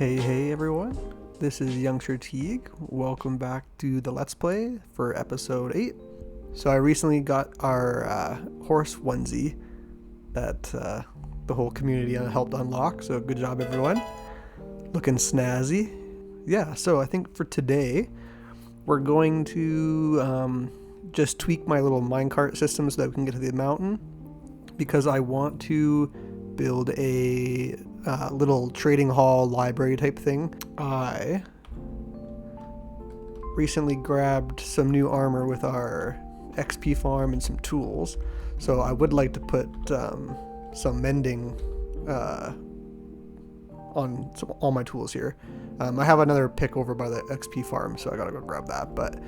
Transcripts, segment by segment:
Hey everyone, this is Youngster. Welcome back to the Let's Play for episode 8. So I recently got our horse onesie that the whole community helped unlock, so good job everyone. Looking snazzy. Yeah, so I think for today we're going to just tweak my little minecart system so that we can get to the mountain, because I want to build a little trading hall library type thing. I recently grabbed some new armor with our XP farm and some tools, so I would like to put some mending on all my tools here. I have another pick over by the XP farm, so I gotta go grab that, but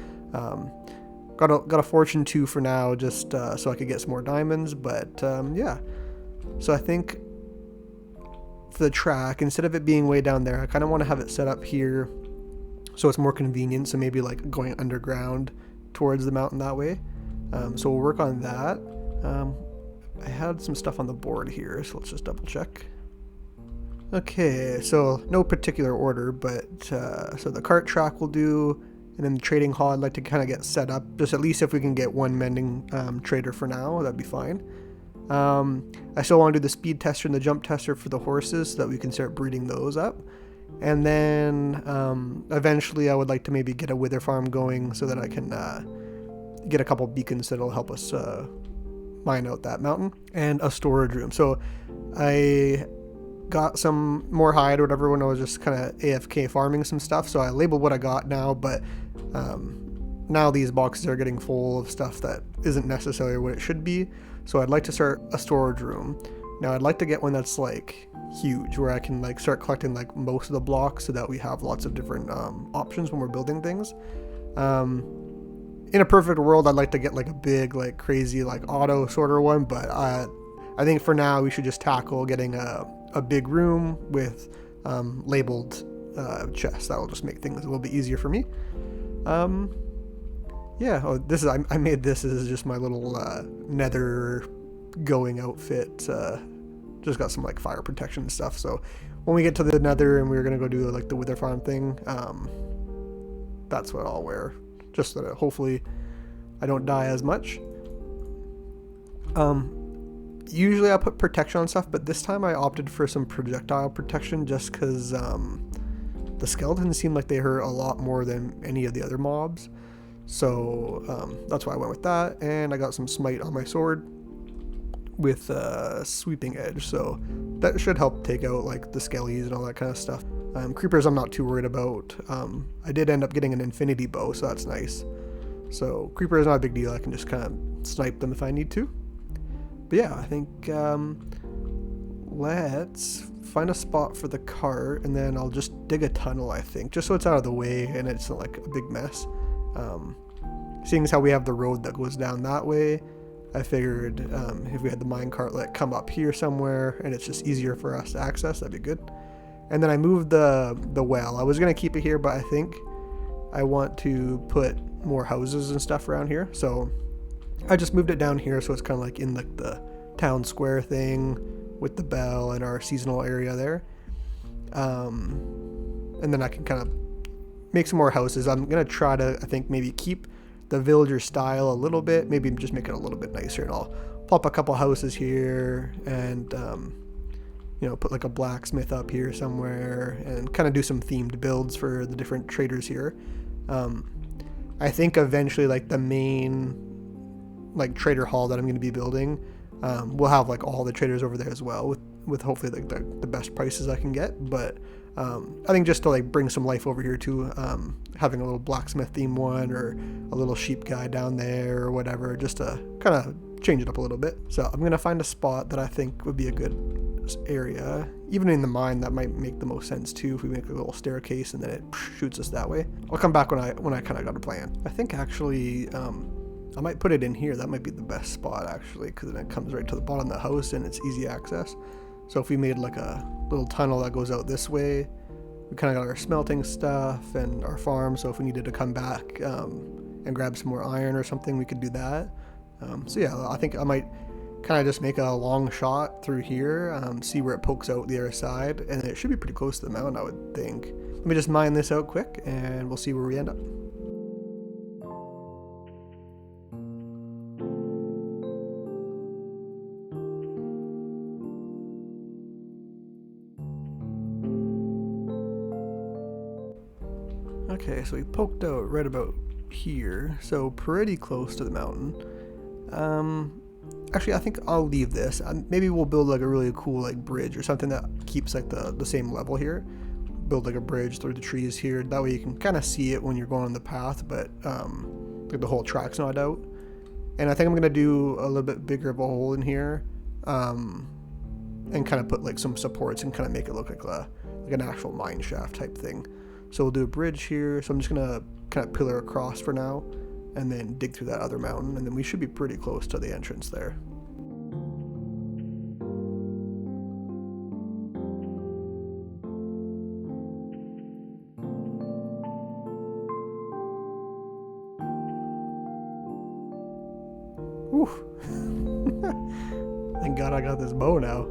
got a fortune 2 for now, just so I could get some more diamonds. But yeah, so I think for the track, instead of it being way down there, I kind of want to have it set up here so it's more convenient, so maybe like going underground towards the mountain that way. So we'll work on that. I had some stuff on the board here, so let's just double check. Okay, so no particular order, but so the cart track will do, and then the trading hall I'd like to kind of get set up, just at least if we can get one mending trader for now, that'd be fine. I still want to do the speed tester and the jump tester for the horses so that we can start breeding those up. And then eventually I would like to maybe get a wither farm going so that I can get a couple beacons that'll help us mine out that mountain, and a storage room. So I got some more hide or whatever when I was just kind of AFK farming some stuff, so I labeled what I got now, but now these boxes are getting full of stuff that isn't necessarily what it should be. So I'd like to start a storage room. Now I'd like to get one that's like huge, where I can like start collecting like most of the blocks so that we have lots of different options when we're building things. In a perfect world, I'd like to get like a big, like crazy, like auto sorter one, but I think for now we should just tackle getting a big room with labeled chests. That will just make things a little bit easier for me. Yeah, this is I made this as just my little nether going outfit. Just got some like fire protection and stuff, so when we get to the nether and we're gonna go do like the wither farm thing, that's what I'll wear, just so that hopefully I don't die as much. Usually I put protection on stuff, but this time I opted for some projectile protection just because the skeletons seem like they hurt a lot more than any of the other mobs. So that's why I went with that, and I got some smite on my sword with sweeping edge, so that should help take out like the skellies and all that kind of stuff. Creepers I'm not too worried about. I did end up getting an infinity bow, so that's nice. So creeper is not a big deal, I can just kind of snipe them if I need to. But yeah, I think let's find a spot for the cart, and then I'll just dig a tunnel, I think, just so it's out of the way and it's not like a big mess. Seeing as how we have the road that goes down that way, I figured if we had the minecart like come up here somewhere and it's just easier for us to access, that'd be good. And then I moved the well. I was gonna keep it here, but I think I want to put more houses and stuff around here, so I just moved it down here so it's kind of like in like the town square thing with the bell and our seasonal area there. And then I can kind of make some more houses. I'm gonna try to, I think, maybe keep the villager style a little bit, maybe just make it a little bit nicer, and I'll plop a couple houses here and you know, put like a blacksmith up here somewhere and kind of do some themed builds for the different traders here. I think eventually like the main like trader hall that I'm going to be building, we'll have like all the traders over there as well, with hopefully like the best prices I can get. But I think just to like bring some life over here too, having a little blacksmith theme one or a little sheep guy down there or whatever, just to kind of change it up a little bit. So I'm going to find a spot that I think would be a good area. Even in the mine, that might make the most sense too, if we make a little staircase and then it shoots us that way. I'll come back when I kind of got a plan. I think actually I might put it in here. That might be the best spot actually, because then it comes right to the bottom of the house and it's easy access. So if we made like a little tunnel that goes out this way, we kind of got our smelting stuff and our farm, so if we needed to come back and grab some more iron or something, we could do that. So yeah, I think I might kind of just make a long shot through here, see where it pokes out the other side, and it should be pretty close to the mountain, I would think. Let me just mine this out quick, and we'll see where we end up. Okay, so we poked out right about here, so pretty close to the mountain. Actually, I think I'll leave this. Maybe we'll build like a really cool like bridge or something that keeps like the same level here. Build like a bridge through the trees here. That way you can kind of see it when you're going on the path, but like the whole track's not out. And I think I'm gonna do a little bit bigger of a hole in here, and kind of put like some supports and kind of make it look like an actual mine shaft type thing. So we'll do a bridge here. So I'm just gonna kind of pillar across for now, and then dig through that other mountain, and then we should be pretty close to the entrance there. Oof. Thank God I got this bow now.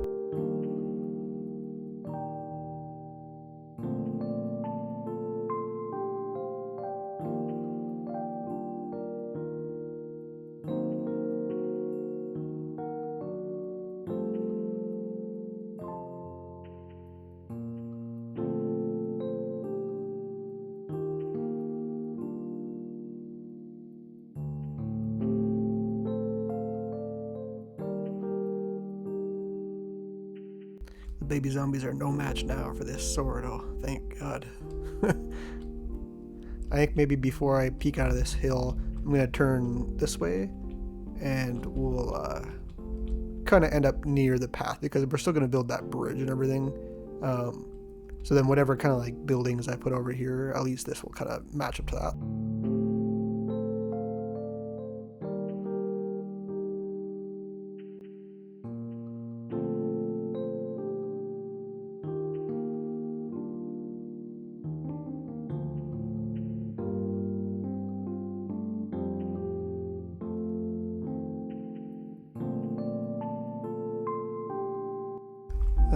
The baby zombies are no match now for this sword. Oh, thank God. I think maybe before I peek out of this hill, I'm going to turn this way, and we'll kind of end up near the path, because we're still going to build that bridge and everything. So then whatever kind of like buildings I put over here, at least this will kind of match up to that.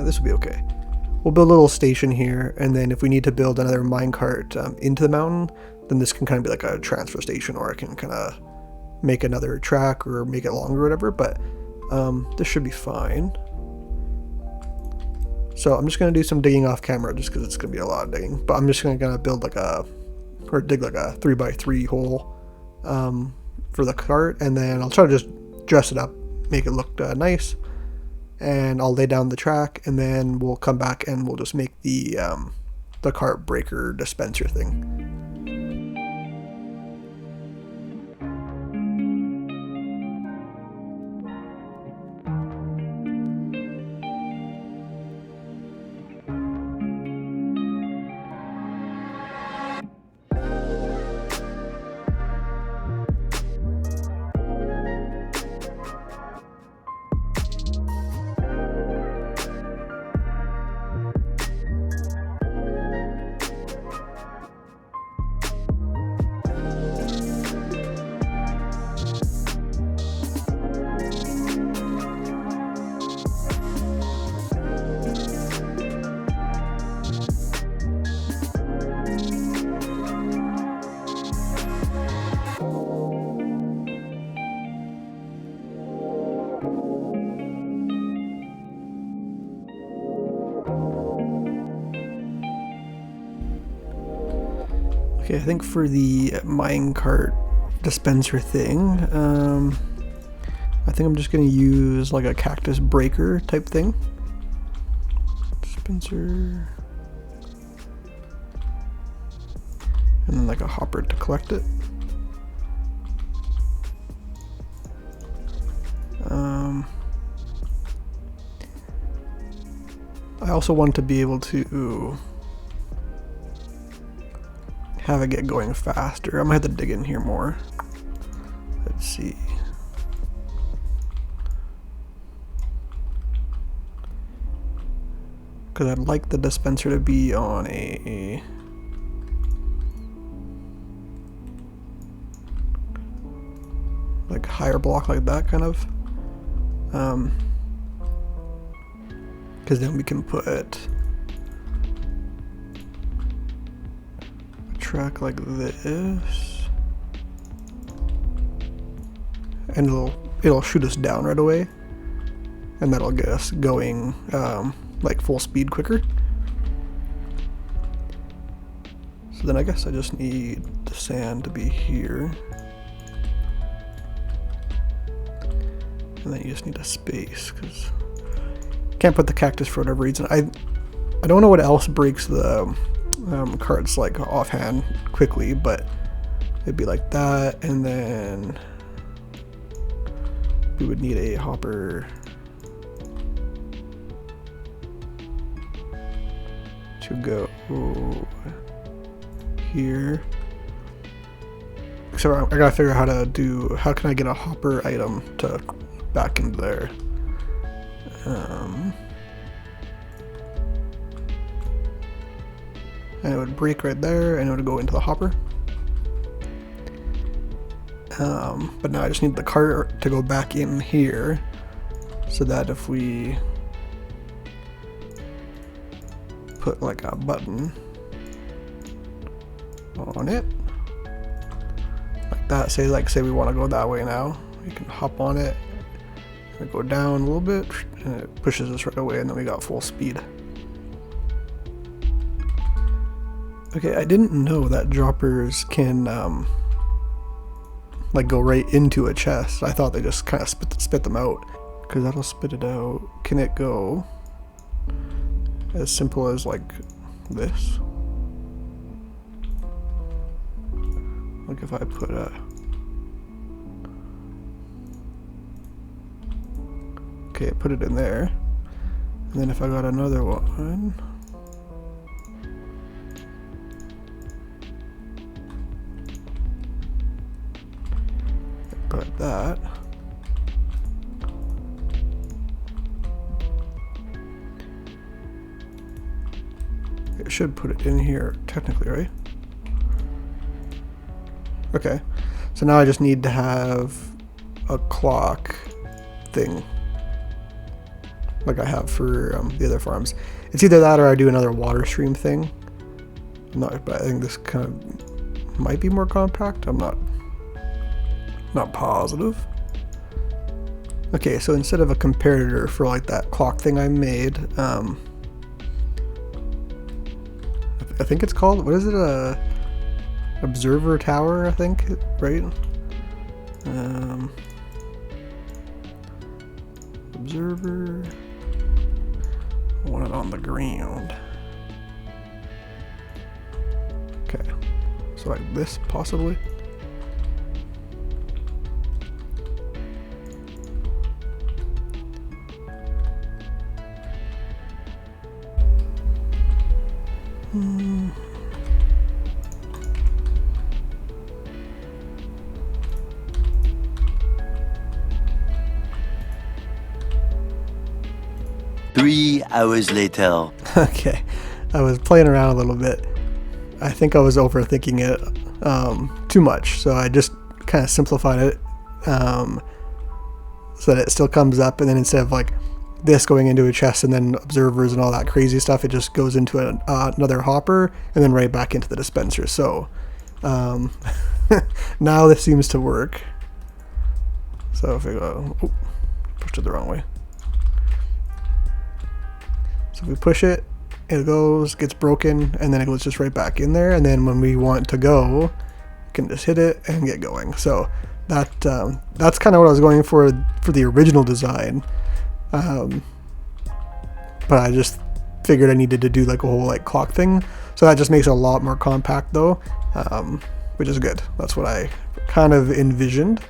This will be okay. We'll build a little station here, and then if we need to build another minecart into the mountain, then this can kind of be like a transfer station, or I can kind of make another track or make it longer or whatever, but this should be fine. So I'm just going to do some digging off camera, just because it's going to be a lot of digging, but I'm just going to build like dig like a 3x3 hole for the cart, and then I'll try to just dress it up, make it look nice. And I'll lay down the track, and then we'll come back and we'll just make the cart breaker dispenser thing. Okay, I think for the minecart dispenser thing, I think I'm just going to use like a cactus breaker type thing. Dispenser. And then like a hopper to collect it. I also want to be able to have it get going faster. I might have to dig in here more. Let's see. Because I'd like the dispenser to be on a like higher block like that kind of. Because then we can put a track like this, and it'll shoot us down right away, and that'll get us going like full speed quicker. So then I guess I just need the sand to be here, and then you just need a space because can't put the cactus for whatever reason. I don't know what else breaks the carts like offhand quickly, but it'd be like that, and then we would need a hopper to go here. So I gotta figure out how can I get a hopper item to back into there. And it would break right there, and it would go into the hopper. But now I just need the cart to go back in here, so that if we put like a button on it, like that, say we want to go that way now, we can hop on it and go down a little bit, and it pushes us right away, and then we got full speed. Okay, I didn't know that droppers can like go right into a chest. I thought they just kind of spit them out, because that'll spit it out. Can it go as simple as like this? Like if I put okay, put it in there, and then if I got another one, put that, it should put it in here technically, right? Okay, so now I just need to have a clock thing like I have for the other farms. It's either that or I do another water stream thing. But I think this kind of might be more compact. I'm not positive. Okay, so instead of a comparator for like that clock thing I made, I think it's called, what is it, observer tower, I think, right? Observer, I want it on the ground. Okay, so like this possibly. Three hours later. Okay, I was playing around a little bit. I think I was overthinking it too much, so I just kind of simplified it so that it still comes up, and then instead of like this going into a chest and then observers and all that crazy stuff, it just goes into another hopper and then right back into the dispenser. So now this seems to work. So if we go, oh, pushed it the wrong way. So if we push it, it goes, gets broken, and then it goes just right back in there. And then when we want to go, we can just hit it and get going. So that's kind of what I was going for the original design. But I just figured I needed to do like a whole like clock thing. So that just makes it a lot more compact though, which is good. That's what I kind of envisioned.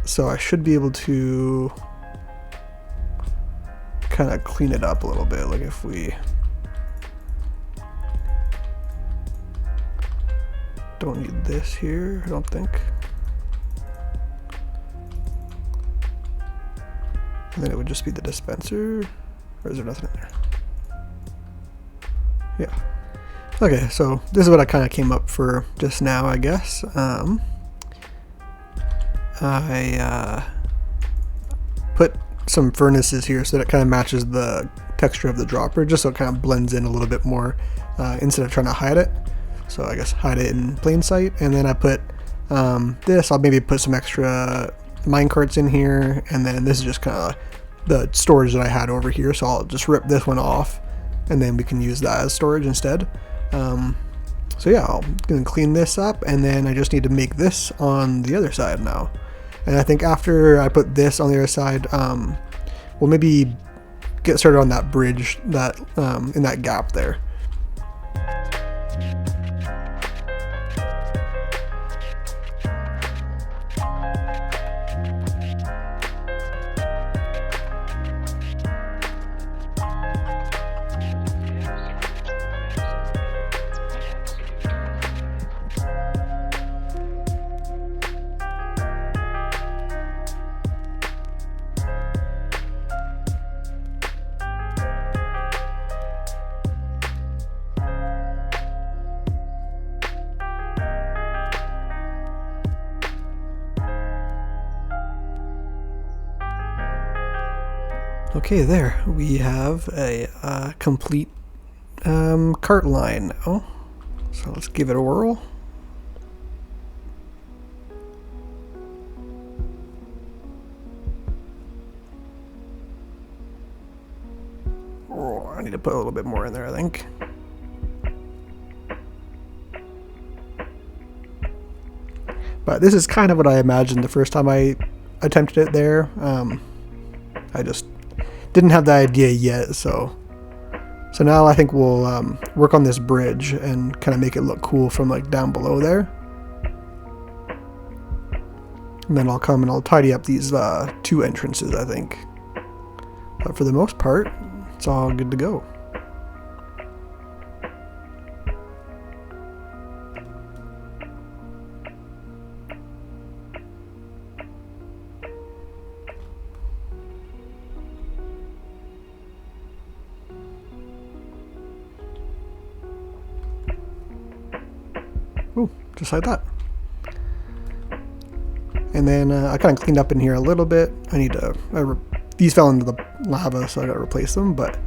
So I should be able to kind of clean it up a little bit. Like if we don't need this here, I don't think. And then it would just be the dispenser, or is there nothing in there? Yeah. Okay, so this is what I kind of came up for just now, I guess. I put some furnaces here so that it kind of matches the texture of the dropper, just so it kind of blends in a little bit more instead of trying to hide it. So I guess hide it in plain sight. And then I put this. I'll maybe put some extra minecarts in here, and then this is just kind of the storage that I had over here. So I'll just rip this one off, and then we can use that as storage instead. So yeah, I'm gonna clean this up, and then I just need to make this on the other side now. And I think after I put this on the other side, we'll maybe get started on that bridge that in that gap there. Okay, there we have a complete cart line now. So let's give it a whirl. Oh, I need to put a little bit more in there, I think. But this is kind of what I imagined the first time I attempted it there. I just didn't have the idea yet, so now I think we'll work on this bridge and kind of make it look cool from like down below there. And then I'll come and I'll tidy up these two entrances, I think. But for the most part, it's all good to go. Ooh, just like that. And then I kind of cleaned up in here a little bit. I need to, these fell into the lava, so I got to replace them. But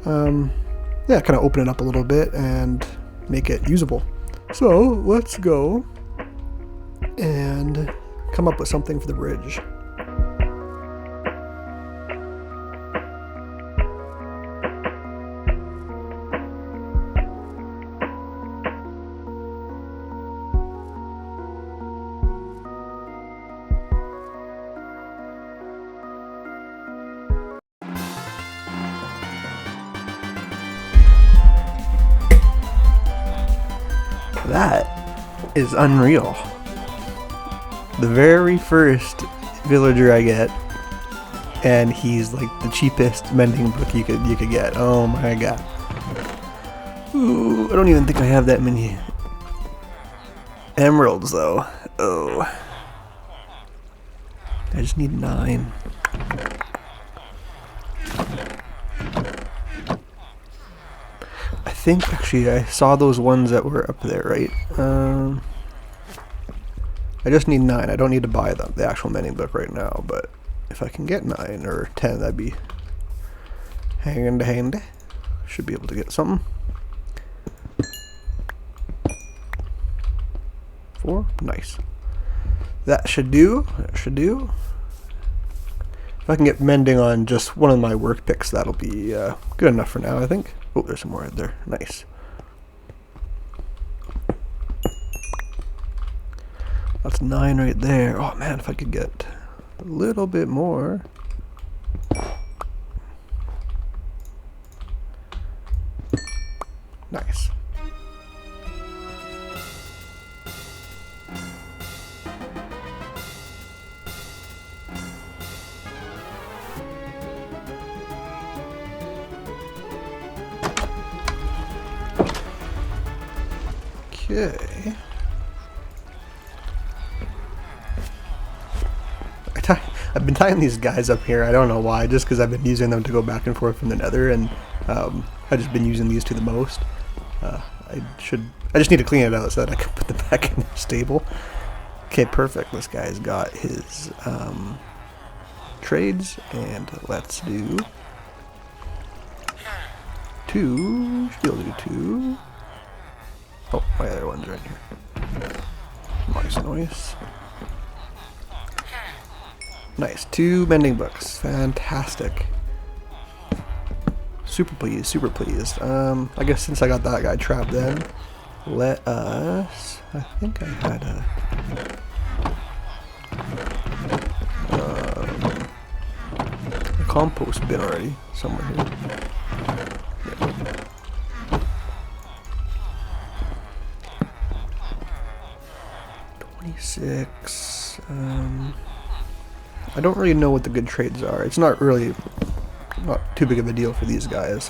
yeah, kind of open it up a little bit and make it usable. So let's go and come up with something for the bridge. That is unreal. The very first villager I get, and he's like the cheapest mending book you could get. Oh my god. Ooh, I don't even think I have that many emeralds though. Oh. I just need 9. I think actually I saw those ones that were up there, right? I just need 9. I don't need to buy the actual mending book right now, but if I can get 9 or 10, that'd be handy. Should be able to get something. 4, nice. That should do. That should do. If I can get mending on just one of my work picks, that'll be good enough for now, I think. Oh, there's some more right there. Nice. That's 9 right there. Oh man, if I could get a little bit more. Nice. Okay. I've been tying these guys up here. I don't know why, just because I've been using them to go back and forth from the nether, and I've just been using these two the most. I just need to clean it out so that I can put them back in the stable. Okay, perfect. This guy's got his trades, and let's do 2. Should be able to do 2. Oh, my other one's right here. Nice. Nice. 2 mending books. Fantastic. Super pleased. I guess since I got that guy trapped then, let us... I think I had a... compost bin already somewhere here. Yeah. 26. I don't really know what the good trades are. It's not too big of a deal for these guys,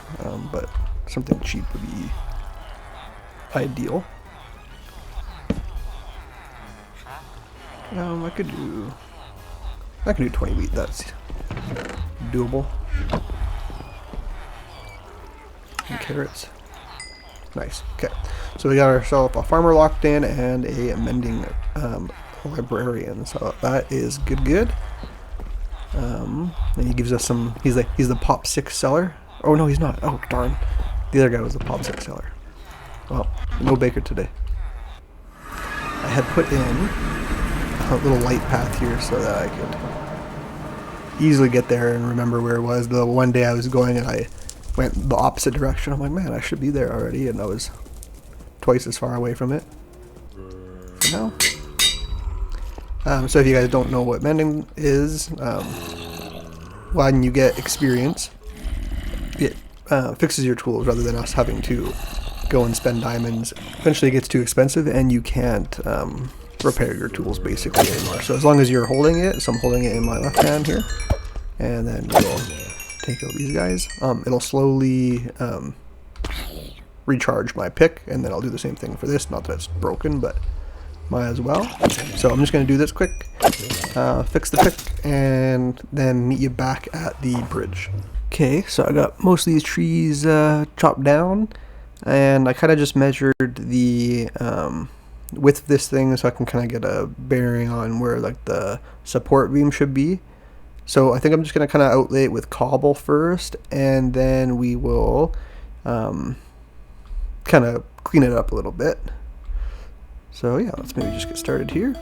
but something cheap would be ideal. I could do 20 wheat. That's doable. And carrots. Nice. Okay, so we got ourselves a farmer locked in and a mending librarian. So that is good. And he gives us some. He's the pop 6 seller. Oh no, he's not. Oh darn. The other guy was the pop 6 seller. Well, no baker today. I had put in a little light path here so that I could easily get there and remember where it was. The one day I was going and I went the opposite direction. I'm like, man, I should be there already, and I was twice as far away from it. For now. So if you guys don't know what mending is, when you get experience, it fixes your tools rather than us having to go and spend diamonds. Eventually it gets too expensive and you can't repair your tools basically anymore. So as long as you're holding it, so I'm holding it in my left hand here, and then we'll take out these guys. It'll slowly recharge my pick, and then I'll do the same thing for this. Not that it's broken, but might as well. So I'm just going to do this quick, fix the pick, and then meet you back at the bridge. Okay, so I got most of these trees chopped down, and I kind of just measured the width of this thing so I can kind of get a bearing on where like the support beam should be. So I think I'm just going to kind of outlay it with cobble first, and then we will kind of clean it up a little bit. So yeah, let's maybe just get started here.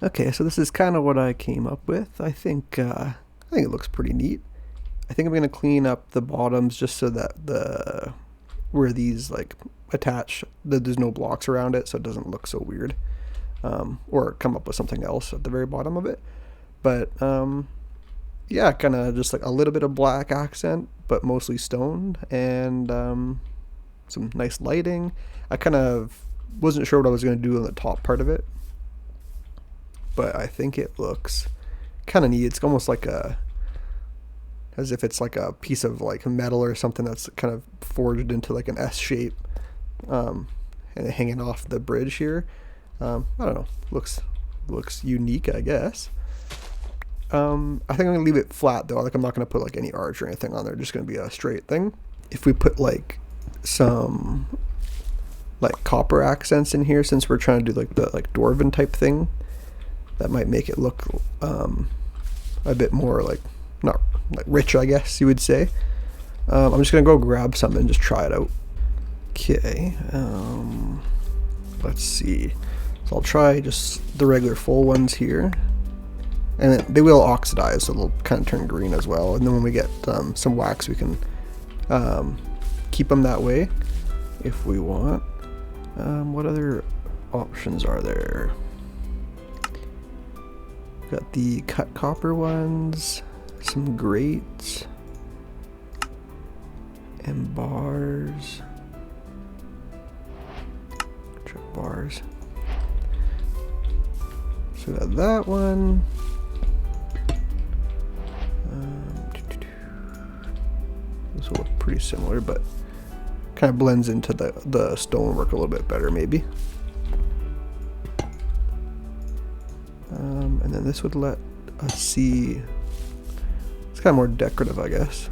Okay, so this is kind of what I came up with. I think it looks pretty neat. I think I'm gonna clean up the bottoms just so that the where these like attach, that there's no blocks around it, so it doesn't look so weird. Or come up with something else at the very bottom of it. But yeah, kind of just like a little bit of black accent, but mostly stone, and some nice lighting. I kind of wasn't sure what I was going to do on the top part of it, but I think it looks kind of neat. It's almost like as if it's like a piece of like metal or something that's kind of forged into like an S shape, and hanging off the bridge here. I don't know. Looks unique, I guess. I think I'm gonna leave it flat though. Like I'm not gonna put like any arch or anything on there. Just gonna be a straight thing. If we put like some like copper accents in here, since we're trying to do like the like dwarven type thing, that might make it look a bit more like, not like rich, I guess you would say. I'm just gonna go grab some and just try it out. Okay. Let's see. So I'll try just the regular full ones here. And they will oxidize, so they'll kind of turn green as well. And then when we get some wax, we can keep them that way if we want. What other options are there? Got the cut copper ones, some grates, and bars. Check bars. So we got that one. This will look pretty similar, but kind of blends into the stonework a little bit better, maybe. And then this would let us see. It's kind of more decorative, I guess.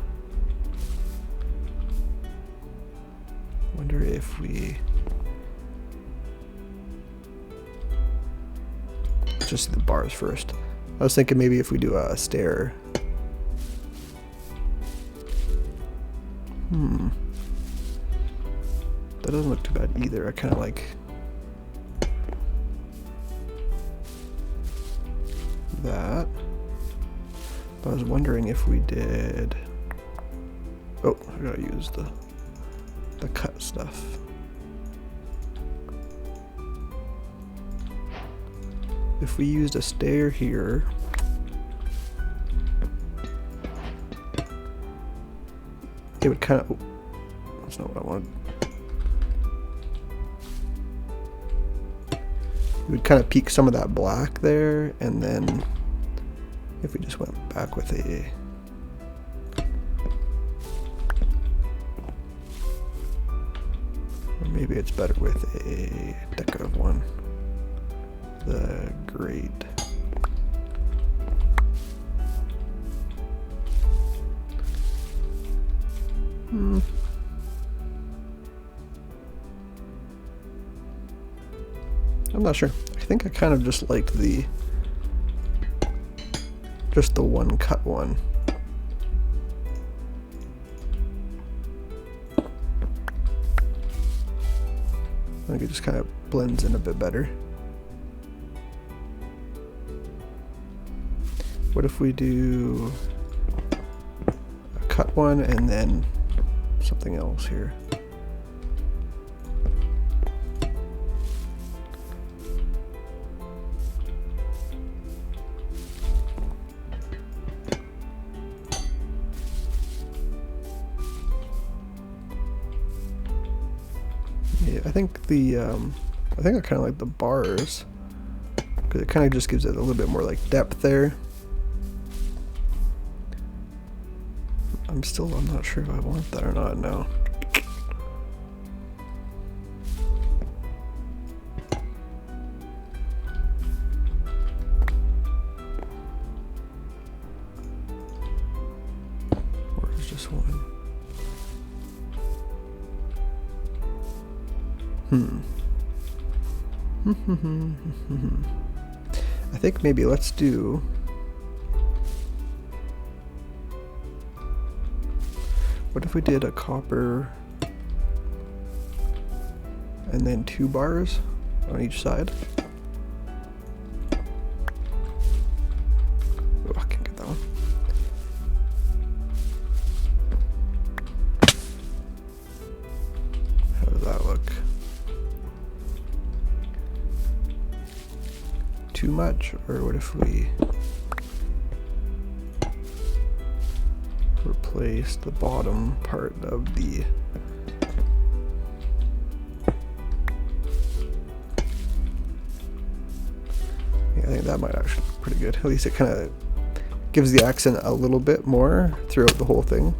Wonder if we just see the bars first. I was thinking maybe if we do a stair. That doesn't look too bad either. I kind of like that. But I was wondering if we did. Oh, I gotta use the cut stuff. If we used a stair here, it would kind of. Oh, that's not what I wanted. It would kind of peak some of that black there, and then if we just went back with a. Or maybe it's better with a decorative one. The grate. I'm not sure. I think I kind of just liked just the one cut one. I think it just kind of blends in a bit better. What if we do a cut one and then something else here? Yeah, I think I kind of like the bars, because it kind of just gives it a little bit more like depth there. I'm not sure if I want that or not now. Or is just one? I think maybe let's do. What if we did a copper and then 2 bars on each side? that look? Too much? Or what if we replace the bottom part of the... Yeah, I think that might actually be pretty good. At least it kind of gives the accent a little bit more throughout the whole thing.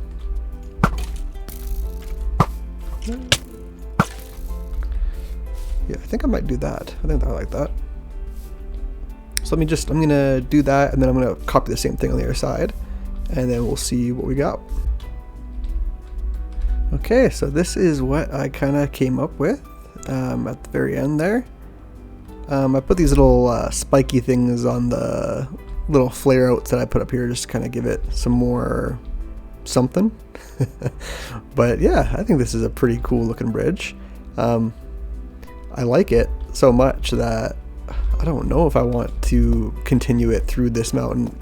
Yeah, I think I might do that. I think I like that. So I'm gonna do that, and then I'm gonna copy the same thing on the other side, and then we'll see what we got. Okay, so this is what I kind of came up with at the very end there. I put these little spiky things on the little flare outs that I put up here just to kind of give it some more something. But yeah, I think this is a pretty cool looking bridge. I like it so much that I don't know if I want to continue it through this mountain,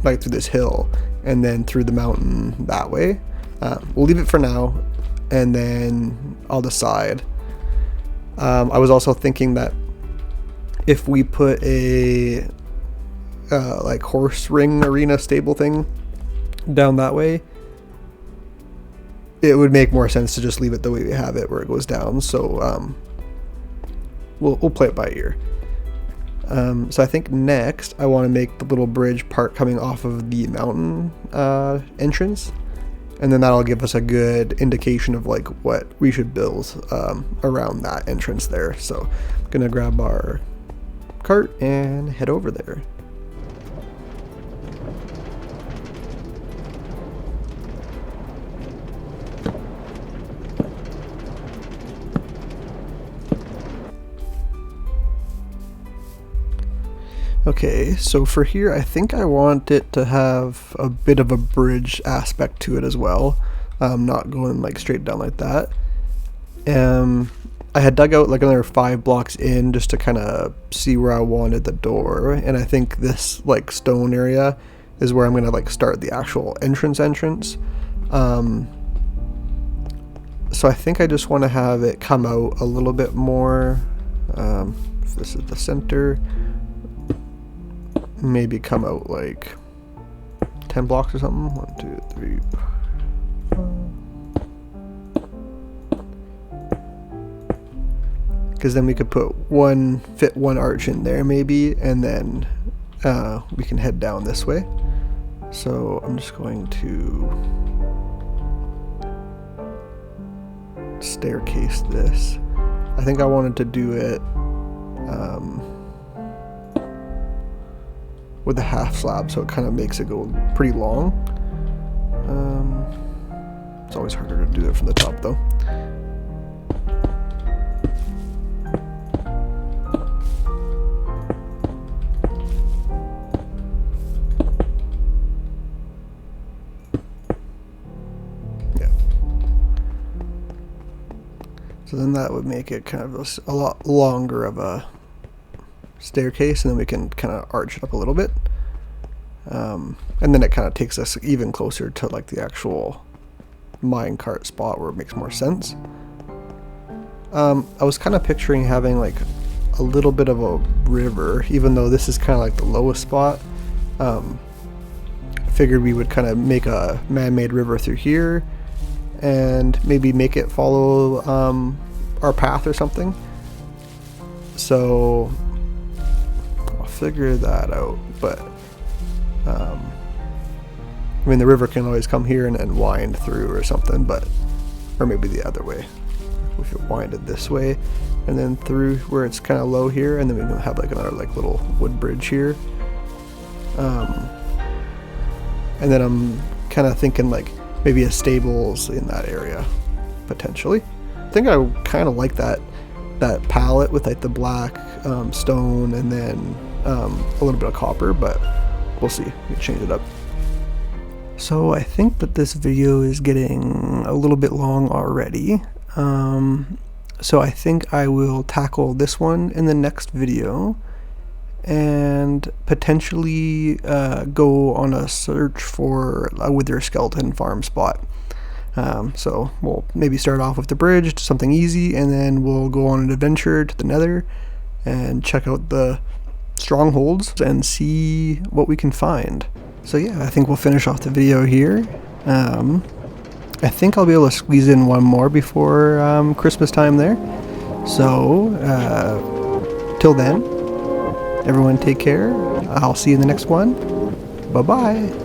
like through this hill, and then through the mountain that way. We'll leave it for now, and then I'll decide. I was also thinking that if we put a like horse ring arena stable thing down that way, it would make more sense to just leave it the way we have it, where it goes down. So we'll play it by ear. So I think next I want to make the little bridge part coming off of the mountain entrance, and then that'll give us a good indication of like what we should build around that entrance there. So I'm gonna grab our cart and head over there. Okay, so for here, I think I want it to have a bit of a bridge aspect to it as well. Not going like straight down like that. I had dug out like another 5 blocks in just to kind of see where I wanted the door, and I think this like stone area is where I'm gonna like start the actual entrance. So I think I just want to have it come out a little bit more. If this is the center, maybe come out like 10 blocks or something. 1, 2, 3, 4. Because then we could fit one arch in there maybe, and then we can head down this way. So I'm just going to staircase this. I think I wanted to do it with a half slab, so it kind of makes it go pretty long. It's always harder to do it from the top though. Yeah. So then that would make it kind of a lot longer of a staircase, and then we can kind of arch it up a little bit, and then it kind of takes us even closer to like the actual minecart spot where it makes more sense. I was kind of picturing having like a little bit of a river, even though this is kind of like the lowest spot. Figured we would kind of make a man-made river through here and maybe make it follow our path or something. So figure that out, but I mean the river can always come here and wind through or something, but or maybe the other way. We could wind it this way and then through where it's kind of low here, and then we can have like another like little wood bridge here. And then I'm kind of thinking like maybe a stables in that area potentially. I think I kind of like that palette with like the black stone and then a little bit of copper, but we'll see. We can change it up. So I think that this video is getting a little bit long already. So I think I will tackle this one in the next video and potentially go on a search for a wither skeleton farm spot. So we'll maybe start off with the bridge, something easy, and then we'll go on an adventure to the nether and check out the strongholds and see what we can find. So yeah, I think we'll finish off the video here. I think I'll be able to squeeze in one more before Christmas time there. So till then, everyone take care. I'll see you in the next one. Bye bye.